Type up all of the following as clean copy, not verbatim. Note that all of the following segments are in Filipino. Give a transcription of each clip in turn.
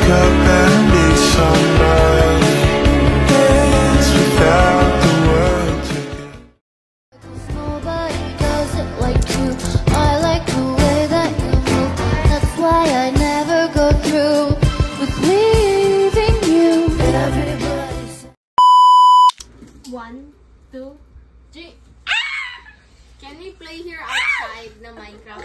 up and be somebody else without the world to get. Nobody does it like you. I like the way that you move. That's why I never go through with leaving you. Everybody's 1, 2, 3. Can we play here outside na Minecraft?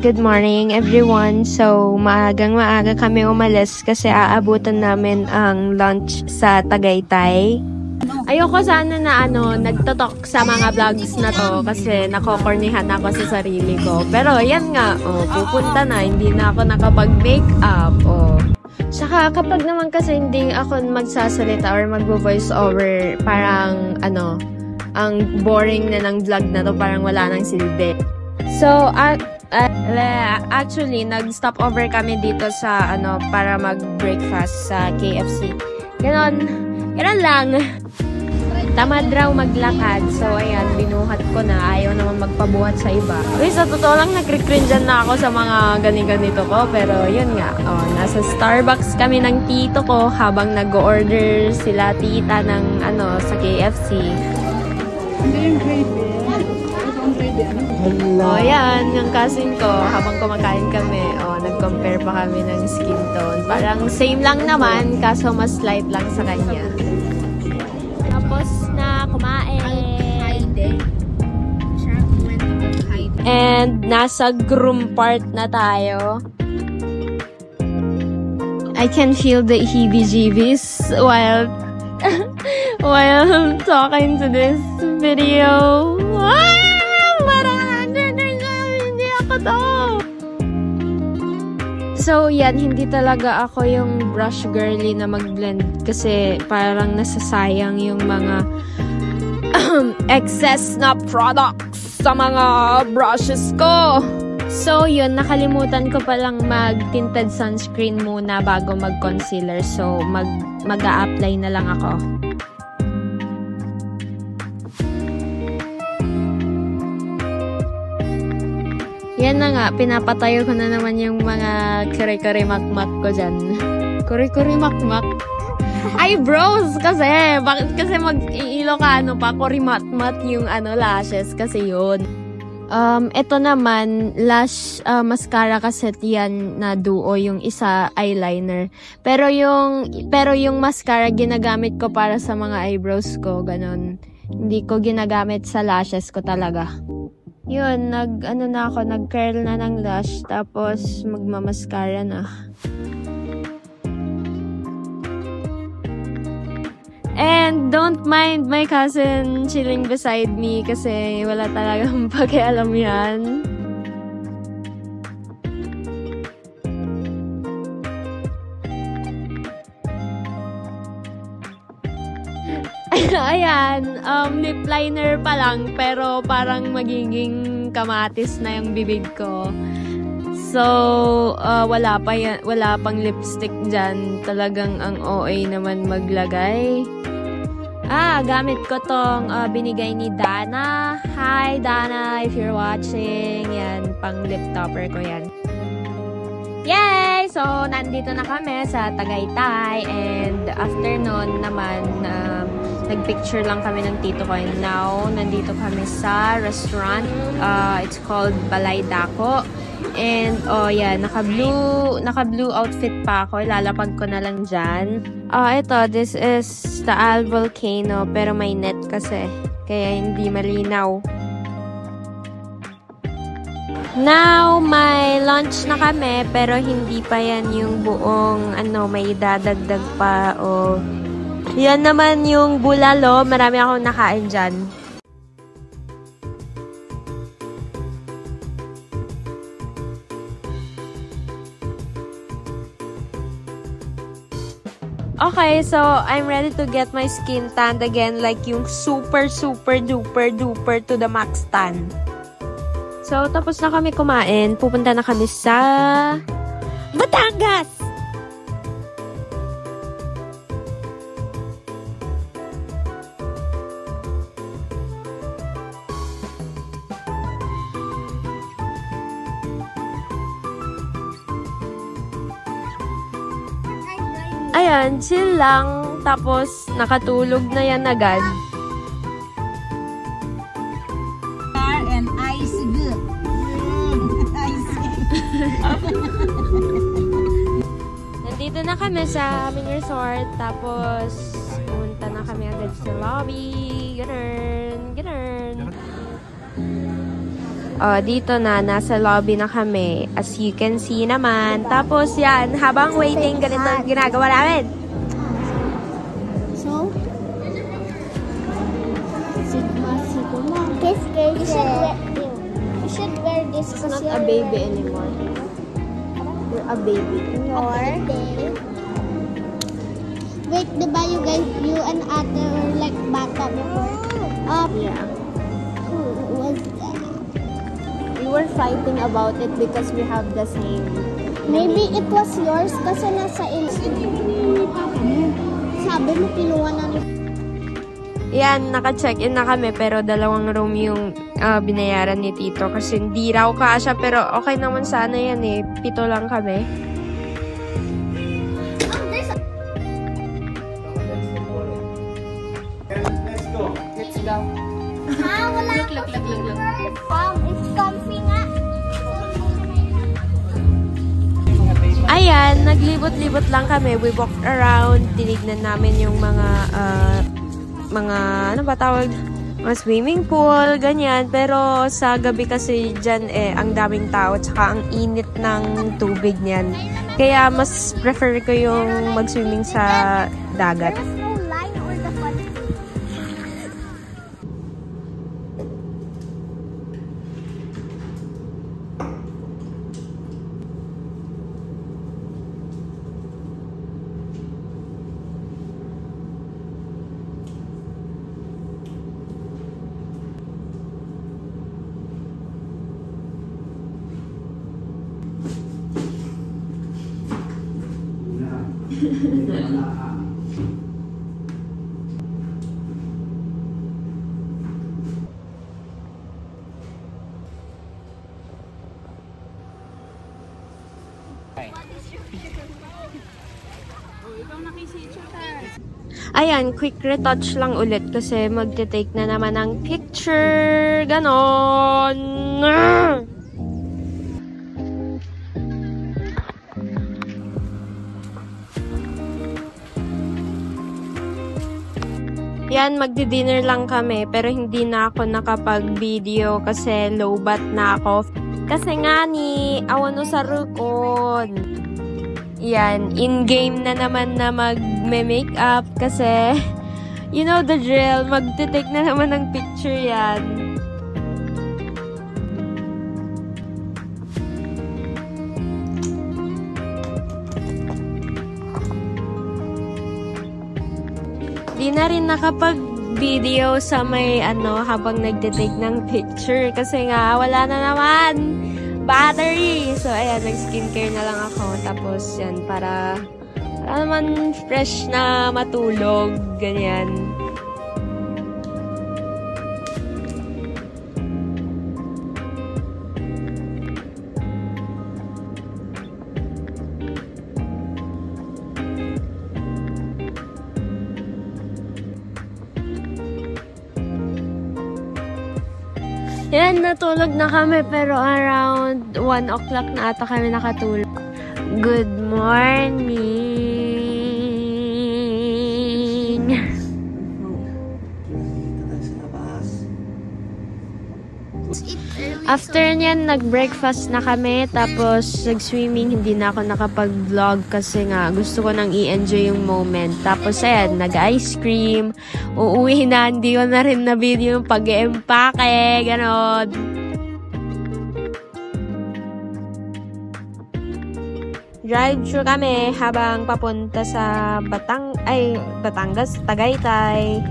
Good morning everyone. So, maaga kami umalis kasi aabutan namin ang lunch sa Tagaytay. Ayoko sana na nagtotok sa mga vlogs na to kasi nakokornihan ako sa sarili ko. Pero yan nga, pupunta na, hindi na ako nakapag-makeup. Saka kapag naman kasi hindi ako magsasalita or magvo-voice over, parang ang boring na ng vlog na to, parang wala nang silbi. So, actually, nag-stop over kami dito sa, para mag-breakfast sa KFC. Ganon lang. Tamad raw maglakad. So, ayan, binuhat ko na. Ayaw naman magpabuhat sa iba. Uy, sa totoo lang, nagre-cringean na ako sa mga ganito ko. Pero, yun nga. Nasa Starbucks kami ng tito ko habang nag-order sila tita ng, sa KFC. Ayan, yung cousin ko, habang kumakain kami, nag-compare pa kami ng skin tone. Parang same lang naman, kaso mas light lang sa kanya. Tapos na kumain. And nasa groom part na tayo. I can feel the heebie-jeebies while talking to this video. So, yan, hindi talaga ako yung brush girly na mag-blend kasi parang nasasayang yung mga excess na products sa mga brushes ko. So, yun, nakalimutan ko palang mag-tinted sunscreen muna bago mag-concealer. So, mag-a-apply na lang ako. Yan na nga, pinapatayo ko na naman yung mga kuri-kuri-mak-mak ko dyan. Kuri-kuri-mak-mak? Eyebrows kasi! Bakit kasi mag-Ilocano pa? Kuri-mat-mat yung lashes kasi yun. Ito naman, lash mascara kasi yan na duo, yung isa eyeliner. Pero yung mascara ginagamit ko para sa mga eyebrows ko, ganon. Hindi ko ginagamit sa lashes ko talaga. Yun, nag-curl na ng lash, tapos magmamaskara na. And don't mind my cousin chilling beside me kasi wala talagang pakialam yan. Ayan, lip liner pa lang pero parang magiging kamatis na yung bibig ko. So, wala pang lipstick dyan. Talagang ang OA naman maglagay. Gamit ko tong binigay ni Dana. Hi Dana, if you're watching. Yan, pang lip topper ko yan. Yay! So, nandito na kami sa Tagaytay. And after nun naman, nagpicture lang kami ng tito ko. And now, nandito kami sa restaurant. It's called Balay Dako. And, yeah, naka-blue outfit pa ako. Ilalapag ko na lang dyan. This is Taal Volcano. Pero may net kasi. Kaya hindi malinaw. Now, may lunch na kami. Pero hindi pa yan yung buong, may dadagdag pa. Yan naman yung bulalo. Marami akong nakain dyan. Okay, so I'm ready to get my skin tanned again, like yung super duper to the max tan. So, tapos na kami kumain. Pupunta na kami sa Batangas! ayan, chill lang. Tapos, nakatulog na yan agad. And ice good. Ice. Nandito na kami sa aming resort. Tapos, pumunta na kami agad sa lobby. Ganun. Dito na, nasa lobby na kami. As you can see naman. Tapos yan, habang waiting, ganito ang ginagawa namin. So, Sigma. Kiss. You should wear this. It's not a baby anymore. You're a baby. Wait, diba you and Ate were like bata before? Yeah. Who was that? We were fighting about it because we have the same. Maybe it was yours kasi nasa sabi mo kinuha na ni. Yan, naka-check-in na kami pero 2 room yung binayaran ni Tito kasi hindi raw kasya pero okay naman sana yan eh. 7 lang kami. Let's go. Wala. Look. It's comfy nga. Ayan, naglibot-libot lang kami. We walked around, tinignan namin yung mga ano ba tawag? Mga swimming pool, ganyan. Pero sa gabi kasi dyan ang daming tao, tsaka ang init ng tubig niyan. Kaya mas prefer ko yung mag-swimming sa dagat. There's no line or the fun. Ayan, quick retouch lang ulit kasi magte-take na naman ng picture. Ganon. Yan, magdi-dinner lang kami pero hindi na ako nakapag-video kasi low bat na ako. Kasi nga ni, awan o sa rukon. Yan, in-game na naman na mag-makeup kasi you know the drill, magte-take na naman ng picture yan. Di na rin nakapag-video sa may habang nagte-take ng picture kasi nga wala na naman battery. So, ayan, nag-skincare na lang ako. Tapos, yan, para naman fresh na matulog. Ganyan. Yan, natulog na kami pero around 1 o'clock na ata kami nakatulog. Good morning! After nyan, nag-breakfast na kami, tapos nag-swimming, hindi na ako nakapag-vlog kasi nga gusto ko nang i-enjoy yung moment. Tapos ayan, nag-ice cream, uuwi na, hindi ko na rin na video yung pag-empake, ganon. Drive-thru kami habang papunta sa Batangas, Tagaytay.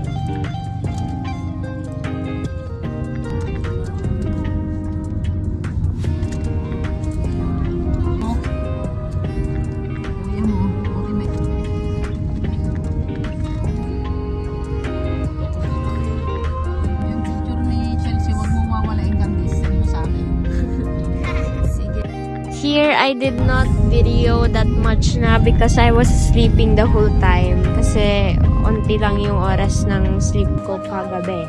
Here, I did not video that much na because I was sleeping the whole time. Kasi onti lang yung oras ng sleep ko kagabi.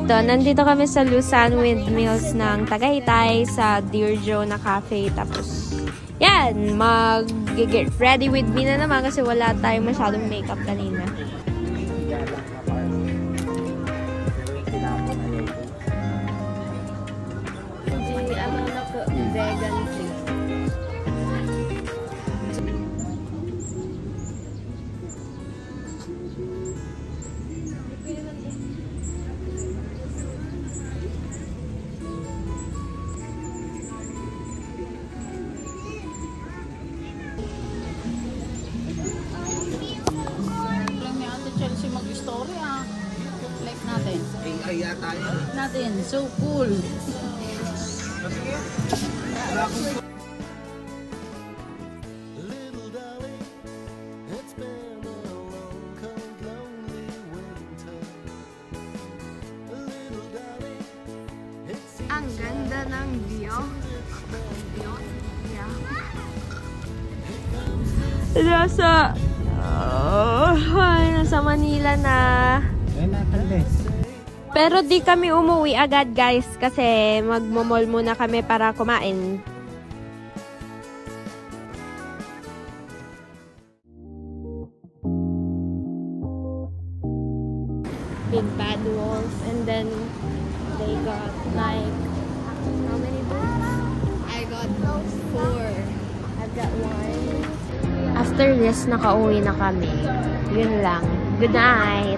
Nandito kami sa Lusan Windmills ng Tagaytay sa Dear Joe na cafe. Tapos, yan, mag-get ready with me na naman kasi wala tayong masyadong makeup kanina. Vegan free. Lang ni Ate Chelsea mag-story Like natin. Natin. So cool. Ang ganda ng view. Yeah. Nasa Manila na. Pero di kami umuwi agad guys kasi magmo-mall muna kami para kumain. Big bad wolf and then they got like how many birds? I got 4. I've got 1. After this, nakauwi na kami. Yun lang. Good night!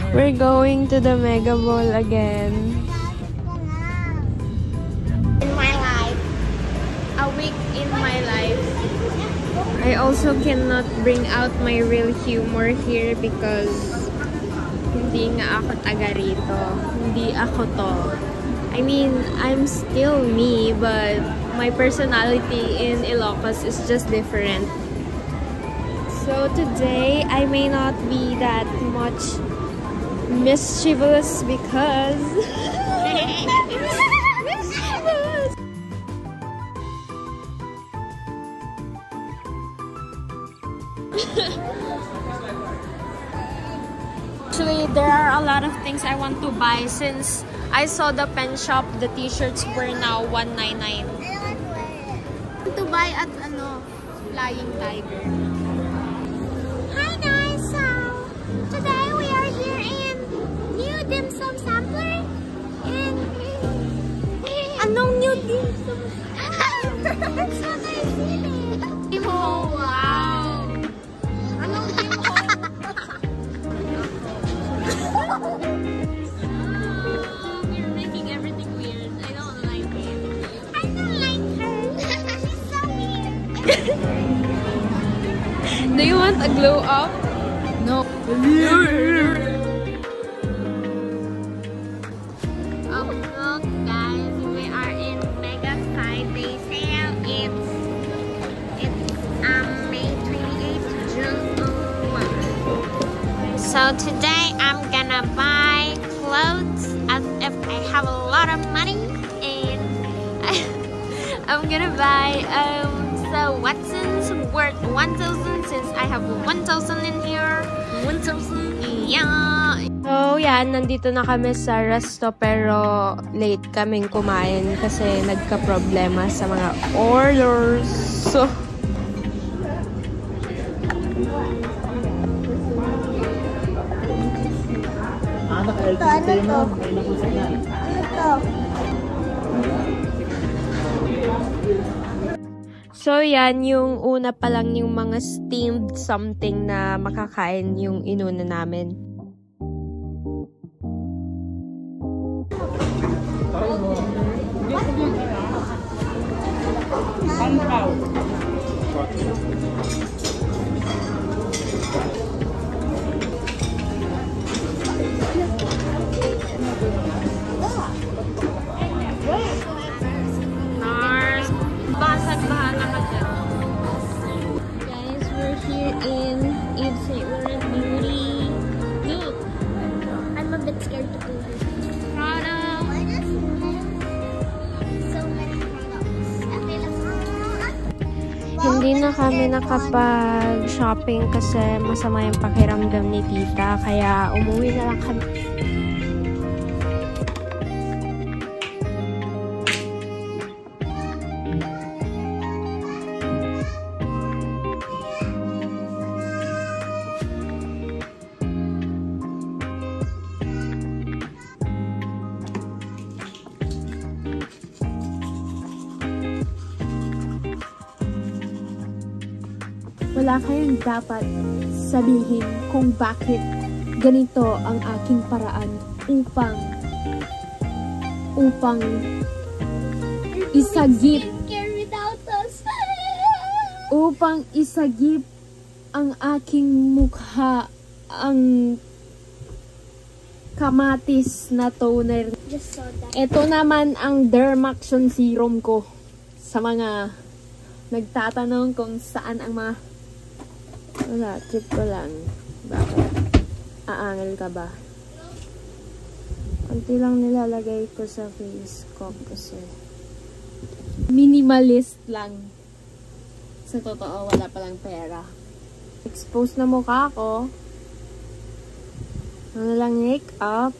We're going to the Mega Mall again. In my life. A week in my life. I also cannot bring out my real humor here because hindi nga ako taga rito. Hindi ako to. I mean, I'm still me, but my personality in Ilocos is just different. So today, I may not be that much mischievous because actually there are a lot of things I want to buy since I saw the pen shop, the t-shirts were now $199. To buy at Flying Tiger. Hi guys, so today we are here in New Dim Sum Sampler and anong New Dim Sum? That's what I see. Oh wow! Anong Dim Sum? You're making everything weird. I don't like it. I don't like her. She's so weird. Do you want a glow up? No. Oh look guys, we are in Mega Friday sale. It's May 28th to June 1. So today I'm gonna buy clothes as if I have a lot of money and I'm gonna buy so Watson's worth 1,000 since I have 1,000 in here. 1,000? Yeah. So, yan. Nandito na kami sa resto pero late kaming kumain kasi nagka-problema sa mga orders. So, So, yan, yung una pa lang yung mga steamed something na makakain yung inuna namin. Basag bahala ka dyan. Guys, we're here in Yves Saint Laurent Beauty. Look! Hindi na kami nakapag-shopping kasi masama yung pakiramdam ni tita. Kaya umuwi na lang kami. Wala kayong dapat sabihin kung bakit ganito ang aking paraan upang isagip ang aking mukha ang kamatis na toner. Ito naman ang Dermaction serum ko sa mga nagtatanong kung saan ang mga wala, trip ko lang. Bakit? Aangal ka ba? Kunti lang nilalagay ko sa face ko kasi minimalist lang. Sa totoo, wala palang pera. Expose na mukha ko. Ano lang makeup.